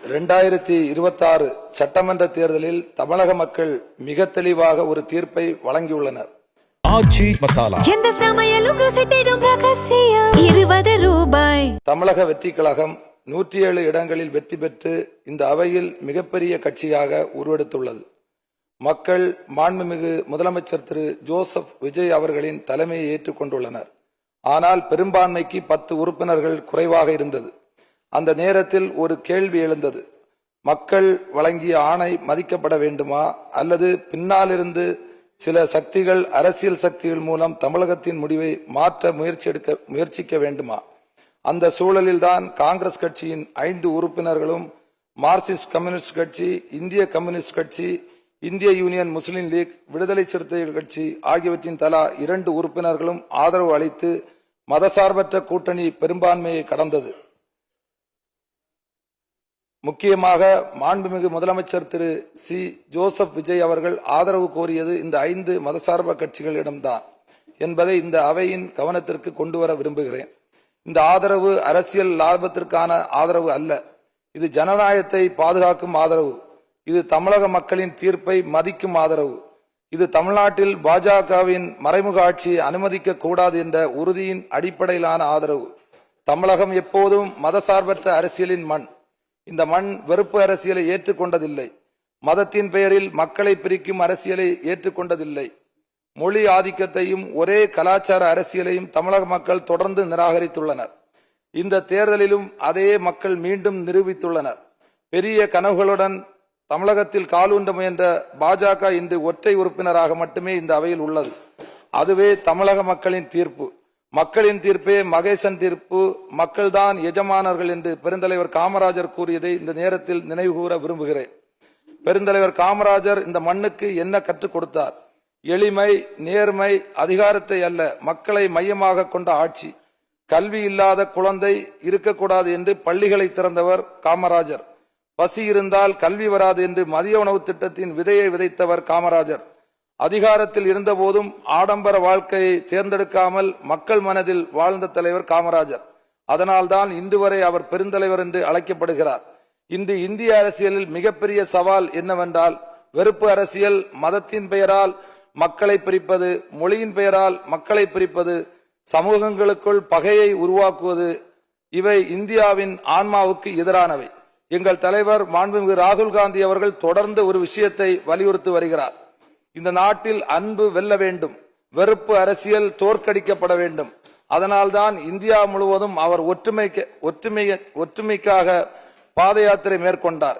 2026 சட்டமன்ற தேர்தலில் தமிழக மக்கள் மிக தெளிவாக ஒரு தீர்ப்பை வழங்கியுள்ளனர். ஆச்சி மசாலா எந்த சமையலும் ருசி தேடும் ரகசியம் 20 ரூபாய். தமிழக வெற்றி கழகம் 107 இடங்களில் வெற்றி பெற்று இந்த அவையில் மிகப்பெரிய கட்சியாக உருவெடுத்துள்ளது. மக்கள் மாண்புமிகு முதலமைச்சர் திரு ஜோசப் விஜய் அவர்களின் தலைமையை ஏற்றுக்கொண்டுள்ளனர். ஆனால் பெரும்பான்மைக்கு 10 உறுப்பினர்கள் குறைவாக இருந்தது. அந்த நேரத்தில் ஒரு கேள்வி எழுந்தது. மக்கள் வழங்கிய ஆணை மதிக்கப்பட வேண்டுமா, அல்லது பின்னாலிருந்து சில சக்திகள், அரசியல் சக்திகள் மூலம் தமிழகத்தின் முடிவை மாற்ற முயற்சிக்க வேண்டுமா? அந்த சூழலில்தான் காங்கிரஸ் கட்சியின் 5 உறுப்பினர்களும், மார்க்சிஸ்ட் கம்யூனிஸ்ட் கட்சி, இந்திய கம்யூனிஸ்ட் கட்சி, இந்திய யூனியன் முஸ்லீம் லீக், விடுதலை சிறுத்தைகள் கட்சி ஆகியவற்றின் தலா 2 உறுப்பினர்களும் ஆதரவு அளித்து மதசார்பற்ற கூட்டணி பெரும்பான்மையை கடந்தது. முக்கியமாக மாண்புமிகு முதலமைச்சர் திரு சி ஜோசப் விஜய் அவர்கள் ஆதரவு கோரியது இந்த 5 மதசார்ப கட்சிகளிடம்தான் என்பதை இந்த அவையின் கவனத்திற்கு கொண்டு வர விரும்புகிறேன். இந்த ஆதரவு அரசியல் லாபத்திற்கான ஆதரவு அல்ல. இது ஜனநாயகத்தை பாதுகாக்கும் ஆதரவு. இது தமிழக மக்களின் தீர்ப்பை மதிக்கும் ஆதரவு. இது தமிழ்நாட்டில் பாஜகவின் மறைமுக ஆட்சியை அனுமதிக்க கூடாது என்ற உறுதியின் அடிப்படையிலான ஆதரவு. தமிழகம் எப்போதும் மதசார்பற்ற அரசியலின் மண். இந்த மண் வெறுப்பு அரசியலை ஏற்றுக்கொண்டதில்லை. மதத்தின் பெயரில் மக்களை பிரிக்கும் அரசியலை ஏற்றுக்கொண்டதில்லை. மொழி ஆதிக்கத்தையும் ஒரே கலாச்சார அரசியலையும் தமிழக மக்கள் தொடர்ந்து நிராகரித்துள்ளனர். இந்த தேர்தலிலும் அதே மக்கள் மீண்டும் நிரூபித்துள்ளனர். பெரிய கனவுகளுடன் தமிழகத்தில் காலூன்ற முயன்ற பாஜக இன்று ஒற்றை உறுப்பினராக மட்டுமே இந்த அவையில் உள்ளது. அதுவே தமிழக மக்களின் தீர்ப்பு. மக்களின் தீர்ப்பே மகேசன் தீர்ப்பு. மக்கள்தான் எஜமானர்கள் என்று பெருந்தலைவர் காமராஜர் கூறியதை இந்த நேரத்தில் நினைவுகூர விரும்புகிறேன். பெருந்தலைவர் காமராஜர் இந்த மண்ணுக்கு என்ன கற்றுக் கொடுத்தார்? எளிமை, நேர்மை, அதிகாரத்தை அல்ல, மக்களை மையமாக கொண்ட ஆட்சி. கல்வி இல்லாத குழந்தை இருக்கக்கூடாது என்று பள்ளிகளை திறந்தவர் காமராஜர். பசி இருந்தால் கல்வி வராது என்று மதிய உணவு திட்டத்தின் விதையை விதைத்தவர் காமராஜர். அதிகாரத்தில் இருந்தபோதும் ஆடம்பர வாழ்க்கையை தேர்ந்தெடுக்காமல் மக்கள் மனதில் வாழ்ந்த தலைவர் காமராஜர். அதனால்தான் இன்று வரை அவர் பெருந்தலைவர் என்று அழைக்கப்படுகிறார். இன்று இந்திய அரசியலில் மிகப்பெரிய சவால் என்னவென்றால் வெறுப்பு அரசியல். மதத்தின் பெயரால் மக்களை பிரிப்பது, மொழியின் பெயரால் மக்களை பிரிப்பது, சமூகங்களுக்குள் பகையை உருவாக்குவது, இவை இந்தியாவின் ஆன்மாவுக்கு எதிரானவை. எங்கள் தலைவர் மாண்புமிகு ராகுல் காந்தி அவர்கள் தொடர்ந்து ஒரு விஷயத்தை வலியுறுத்தி வருகிறார். இந்த நாட்டில் அன்பு வெல்ல வேண்டும், வெறுப்பு அரசியல் தோற்கடிக்கப்பட வேண்டும். அதனால்தான் இந்தியா முழுவதும் அவர் ஒற்றுமைக்காக பாத யாத்திரை மேற்கொண்டார்.